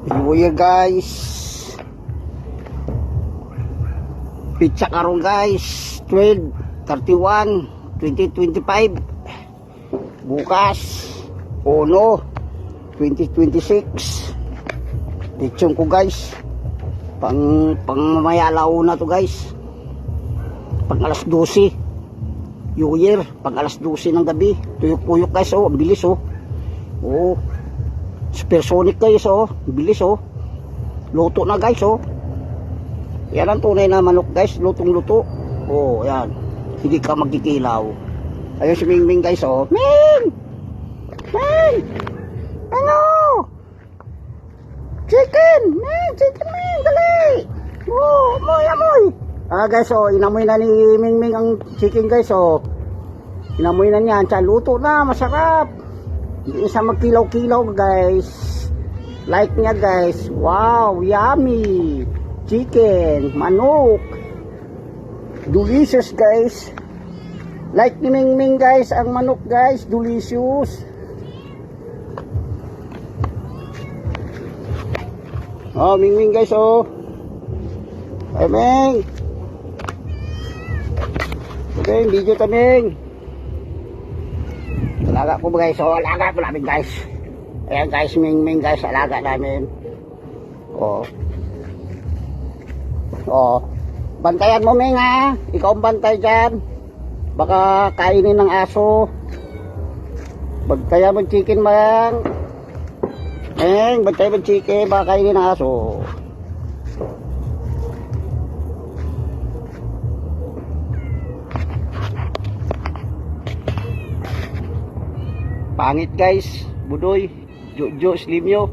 New Year guys. Pizza karon guys. 12/31/2025. Bukas 1/2026. Lechon ko guys. Pang mamaya alauna to guys. Pang alas 12. New Year, pang alas 12 ng gabi. Tuyok-tuyok guys, oh, ang bilis oh. Oh. Supersonic guys oh, bilis oh. Luto na guys oh. Yan ang tunay na manok guys, lutong-luto. Oh, yan. Hindi ka magkikilaw. Ayun si Ming guys oh. Ming! Ming! Ano? Chicken! Ming! Chicken Ming! Dali! Oh, amoy! Guys oh, inamoy na ni Ming ang chicken guys oh. Inamoy na niya. Sa luto na, masarap. Hindi isa magkilaw-kilaw guys. Like niya guys. Wow, yummy. Chicken, manok. Delicious guys. Like ni Ming guys, ang manok guys, delicious. Oh, Ming guys oh. Ay Ming. Okay, video ta Ming. Alaga ko guys, oh, alaga ko namin guys. Ayan guys, Ming guys, alaga namin. Oh. Oh. Bantayan mo Ming ha. Ikaw ang bantay dyan. Baka kainin ng aso. Bantayan mo chicken Mang. Ming, bantayan mo chicken, baka kainin ng aso. Pangit guys, Budoy, Jojo, Slimyo.